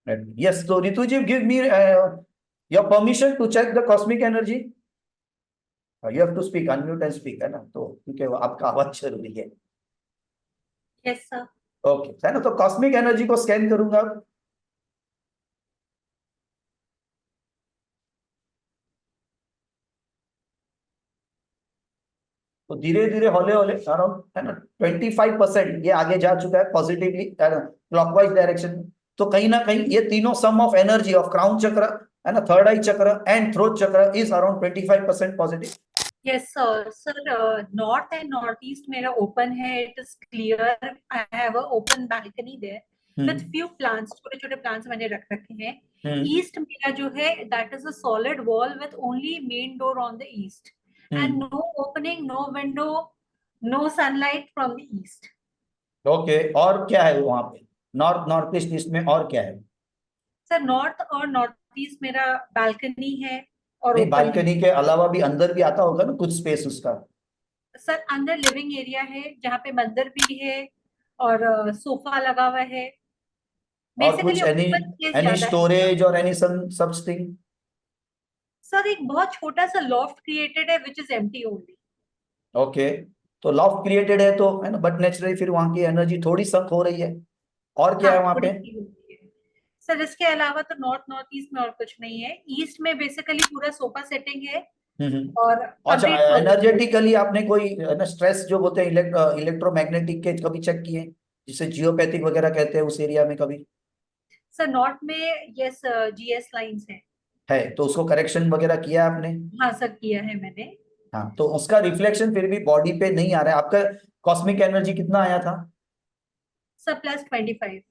Yes, so Rituji, give me your permission to check the cosmic energy. You have to speak, unmute and speak, है ना, तो क्योंकि आपका आवाज जरूरी है। Yes sir. ओके, है ना, तो कॉस्मिक एनर्जी को स्कैन करूंगा। तो धीरे धीरे हौले हौले अराउंड, है ना, 25% ये आगे जा चुका है पॉजिटिवली, है ना, क्लॉकवाइज डायरेक्शन में। तो कहीं ना कहीं ये तीनों sum of energy of crown chakra, है ना, third eye chakra and throat chakra is around 25% positive. Yes sir. Sir north and north east मेरा ओपन है, it is clear. I have a open balcony there with few plants, छोटे छोटे plants मैंने रख रखे हैं। ईस्ट मेरा जो है that is a solid wall with only main door on the east and no opening, no window, no sunlight from the east. Okay, और क्या है वहां पे नॉर्थ नॉर्थ ईस्ट ईस्ट में, और क्या है? सर नॉर्थ और नॉर्थ ईस्ट मेरा बालकनी है और नहीं, ओपन है। बालकनी के अलावा भी अंदर भी आता होगा ना कुछ स्पेस उसका। सर अंदर लिविंग एरिया है जहाँ पे मंदिर भी है और सोफा लगा हुआ है। और बेसिकली कुछ एनी ओपन स्पेस एनी ज्यादा है। स्टोरेज और एनी सच थिंग? सर एक बहुत छोटा सा लॉफ्ट क्रिएटेड है which is empty only. Okay, तो लॉफ्ट क्रिएटेड है तो, है ना, बट नेचुरली फिर वहां की एनर्जी थोड़ी सक हो रही है। और क्या हाँ है वहां थोड़ी पे? सी होती है। सर इसके अलावा तो नॉर्थ नॉर्थ ईस्ट में और कुछ नहीं है। ईस्ट में बेसिकली पूरा सोफा सेटिंग है और अच्छा, कंप्लीट पॉजिटिव। एनर्जेटिकली आपने कोई, है ना, स्ट्रेस जो बोलते हैं इलेक्ट्रोमैग्नेटिक के कभी चेक किए, जिसे जियोपैथिक वगैरह कहते हैं, उस एरिया में कभी सर नॉर्थ में यस जीएस लाइंस है तो उसको करेक्शन वगैरह किया आपने? हाँ सर किया है मैंने। हाँ, तो उसका रिफ्लेक्शन फिर भी बॉडी पे नहीं आ रहा है आपका। कॉस्मिक एनर्जी कितना आया था? सर +25।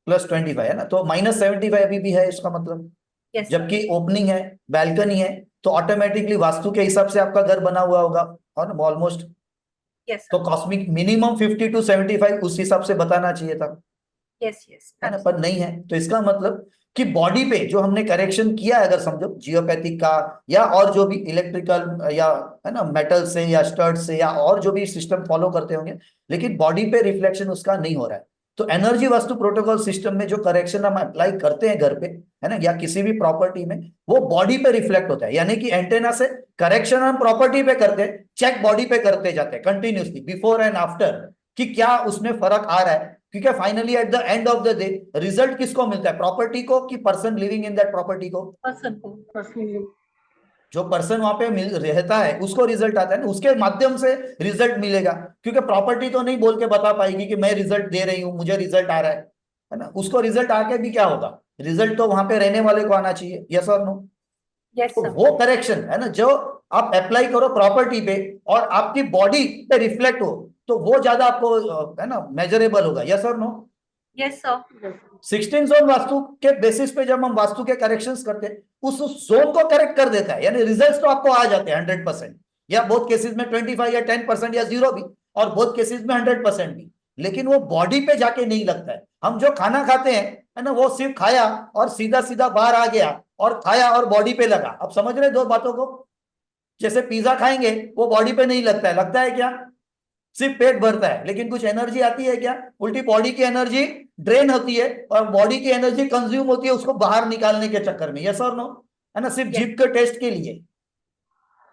+25 है ना, तो -75 अभी भी है इसका मतलब। Yes sir. जबकि ओपनिंग है, बैल्कनी है, तो ऑटोमेटिकली वास्तु के हिसाब से आपका घर बना हुआ होगा, और ऑलमोस्ट। यस तो सर। कॉस्मिक मिनिमम 50 to 75 उस हिसाब से बताना चाहिए था, यस यस है ना, पर नहीं एब्सोल्युटली। है। तो इसका मतलब कि बॉडी पे जो हमने करेक्शन किया है, अगर समझो जियोपैथिक का या और जो भी इलेक्ट्रिकल या, है ना, मेटल से या स्टड से या और जो भी सिस्टम फॉलो करते होंगे, लेकिन बॉडी पे रिफ्लेक्शन उसका नहीं हो रहा है। तो एनर्जी वास्तु प्रोटोकॉल सिस्टम में जो करेक्शन हम अप्लाई करते हैं घर पे, है ना, या किसी भी प्रॉपर्टी में, वो बॉडी पे रिफ्लेक्ट होता है। यानी कि एंटेना से करेक्शन हम प्रॉपर्टी पे करते हैं, चेक बॉडी पे करते जाते हैं कंटिन्यूसली, बिफोर एंड आफ्टर, कि क्या उसमें फर्क आ रहा है। क्योंकि finally at the end of the day result किसको मिलता है? प्रॉपर्टी को, कि person living in that property को? पर्सन को, पर्सनली। जो पर्सन वहां पे रहता है उसको रिजल्ट आता है ना, उसके माध्यम से रिजल्ट मिलेगा। क्योंकि प्रॉपर्टी तो नहीं बोल के बता पाएगी कि मैं रिजल्ट दे रही हूं, मुझे रिजल्ट आ रहा है ना, उसको रिजल्ट आके भी क्या होगा? रिजल्ट तो वहां पे रहने वाले को आना चाहिए, यस और नो? यस तो सर। वो करेक्शन, है ना, जो आप अप्लाई करो प्रॉपर्टी पे और आपकी बॉडी पे रिफ्लेक्ट हो, तो वो ज्यादा आपको, है ना, मेजरेबल होगा, यस और no? Yes sir. 16 zone vastu के बेसिस पे जब हम वास्तु के करेक्शंस करते हैं, उस जोन को करेक्ट कर देता है, यानी रिजल्ट्स तो आपको आ जाते हैं 100%, या बहुत केसेस में 25 या 10% या 0 भी, और बहुत केसेस में 100% भी। लेकिन वो बॉडी पे जाके नहीं लगता है। हम जो खाना खाते हैं, है ना, वो सिर्फ खाया और सीधा सीधा बाहर आ गया, और खाया और बॉडी पे लगा। अब समझ रहे दो बातों को? जैसे पिज्जा खाएंगे, वो बॉडी पे नहीं लगता है क्या? सिर्फ पेट भरता है, लेकिन कुछ एनर्जी आती है क्या? उल्टी बॉडी की एनर्जी ड्रेन होती है, और बॉडी की एनर्जी कंज्यूम होती है उसको बाहर निकालने के चक्कर में, यस और नो? है ना, सिर्फ यस। जीभ के टेस्ट के लिए।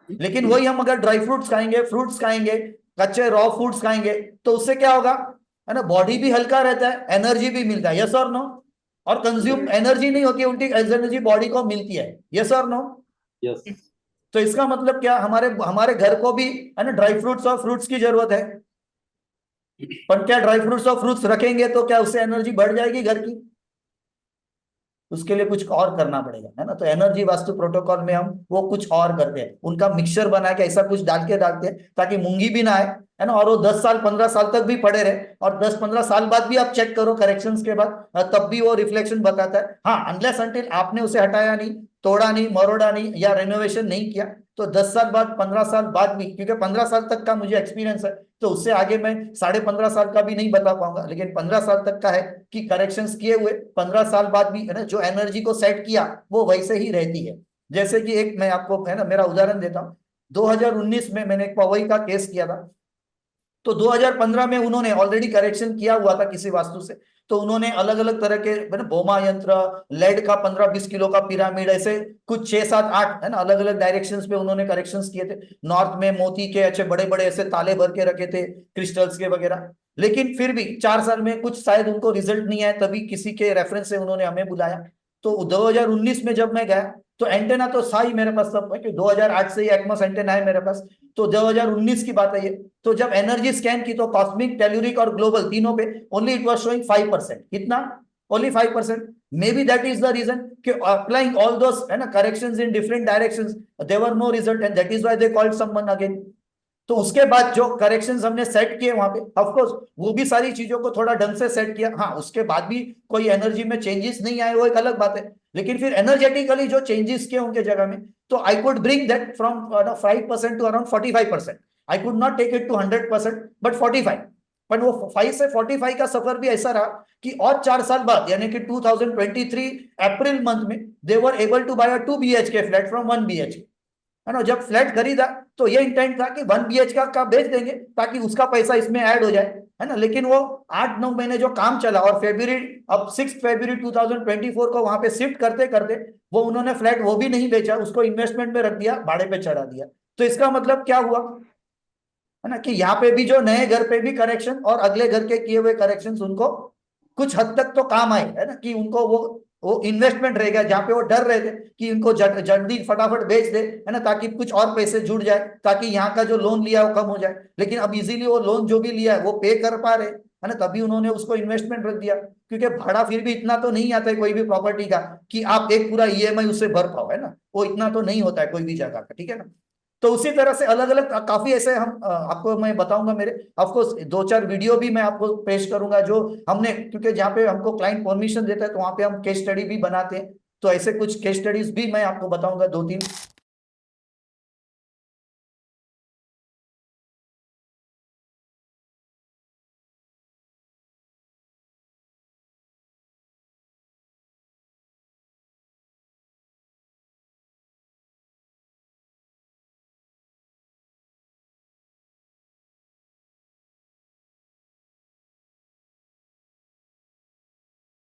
लेकिन वही हम अगर ड्राई फ्रूट्स खाएंगे, फ्रूट्स खाएंगे, कच्चे रॉ फूड्स खाएंगे, तो उससे क्या होगा? है ना, बॉडी भी हल्का रहता है, एनर्जी भी मिलता है, यस और नो? और कंज्यूम एनर्जी नहीं होती है, उल्टी एनर्जी बॉडी को मिलती है, यस और नो? यस। तो इसका मतलब क्या, हमारे हमारे घर को भी, है ना, ड्राई फ्रूट्स और फ्रूट्स की जरूरत है। पर क्या ड्राई फ्रूट्स और फ्रूट्स रखेंगे तो क्या उससे एनर्जी बढ़ जाएगी घर की? उसके लिए कुछ और करना पड़ेगा, है ना। तो एनर्जी वास्तु प्रोटोकॉल में हम वो कुछ और करते हैं, उनका मिक्सचर बना के ऐसा कुछ डाल के डालते हैं ताकि मूंगी भी ना आए, है ना, और वो 10 साल 15 साल तक भी पड़े रहे, और 10 15 साल बाद भी आप चेक करो करेक्शंस के बाद, तब भी वो रिफ्लेक्शन बताता है। हाँ, अनलेस अनटिल आपने उसे हटाया नहीं, तोड़ा नहीं, मरोड़ा नहीं, या रेनोवेशन नहीं किया, तो 10 साल बाद 15 साल बाद भी, क्योंकि 15 साल तक का मुझे एक्सपीरियंस है, तो उससे आगे मैं 15.5 साल का भी नहीं बता पाऊंगा, लेकिन 15 साल तक का है कि करेक्शंस किए हुए 15 साल बाद भी, है ना, जो एनर्जी को सेट किया वो वैसे ही रहती है। जैसे कि एक मैं आपको, है ना, मेरा उदाहरण देता हूँ। 2019 में मैंने एक पवई का केस किया था। तो 2015 में उन्होंने ऑलरेडी करेक्शन किया हुआ था किसी वास्तु से, तो उन्होंने अलग अलग तरह के बोमा यंत्र, लेड का 15-20 किलो का पिरामिड, ऐसे कुछ 6-7-8 है ना अलग अलग डायरेक्शंस पे उन्होंने करेक्शंस किए थे। नॉर्थ में मोती के अच्छे बड़े बड़े ऐसे ताले भर के रखे थे क्रिस्टल्स के वगैरह। लेकिन फिर भी 4 साल में कुछ शायद उनको रिजल्ट नहीं आया, तभी किसी के रेफरेंस से उन्होंने हमें बुलाया। तो 2019 में जब मैं गया तो एंटेना तो था ही मेरे पास सब, कि 2008 से ही एक्मस एंटेना है मेरे पास। तो 2019 की बात है ये। तो जब एनर्जी स्कैन की तो कॉस्मिक, टेल्यूरिक और ग्लोबल तीनों पे ओनली इट वाज शोइंग 5%। कितना? Only 5%। Maybe that is the reason कि अप्लाइंग ऑल दोस है ना corrections in different directions there were no result, and that is why they called someone again. तो उसके बाद जो करेक्शंस हमने set किए वहां पे, ऑफ कोर्स वो भी सारी चीजों को थोड़ा ढंग से सेट किया। हाँ, उसके बाद भी कोई एनर्जी में चेंजेस नहीं आए, वो एक अलग बात है। लेकिन फिर एनर्जेटिकली जो चेंजेस किए उनके जगह में, तो I could bring that from 5% to around 45%। I could not take it to 100%, but 45। पर वो 5 से 45 का सफर भी ऐसा रहा कि और 4 साल बाद यानी कि 2023 अप्रैल मंथ में they were able to buy a 2 BHK flat from 1 BHK, है ना। जब फ्लैट खरीदा तो ये इंटेंट था कि 1 BHK का बेच देंगे ताकि उसका पैसा इसमें ऐड हो जाए, है ना। लेकिन वो 8-9 महीने जो काम चला, और फरवरी, अब 6 फरवरी 2024 को वहां पे शिफ्ट करते करते वो उन्होंने फ्लैट वो भी नहीं बेचा, उसको इन्वेस्टमेंट में रख दिया, भाड़े पे चढ़ा दिया। तो इसका मतलब क्या हुआ, है ना, कि यहाँ पे भी जो नए घर पे भी करेक्शन और अगले घर के किए हुए करेक्शन उनको कुछ हद तक तो काम आए, है ना, कि उनको वो इन्वेस्टमेंट रह गया जहां पे वो डर रहे थे कि उनको जल्दी फटाफट बेच दे, है ना, ताकि कुछ और पैसे जुड़ जाए, ताकि यहाँ का जो लोन लिया वो कम हो जाए। लेकिन अब इजीली वो लोन जो भी लिया है वो पे कर पा रहे, है ना, तभी उन्होंने उसको इन्वेस्टमेंट रख दिया। क्योंकि भाड़ा फिर भी इतना तो नहीं आता है कोई भी प्रॉपर्टी का कि आप एक पूरा EMI उससे भर पाओ, है ना, वो इतना तो नहीं होता है कोई भी जगह का, ठीक है ना। तो उसी तरह से अलग अलग काफी ऐसे हम आपको मैं बताऊंगा मेरे, ऑफ कोर्स 2-4 वीडियो भी मैं आपको पेश करूंगा जो हमने, क्योंकि जहाँ पे हमको क्लाइंट परमिशन देता है तो वहां पे हम केस स्टडी भी बनाते हैं, तो ऐसे कुछ केस स्टडीज भी मैं आपको बताऊंगा 2-3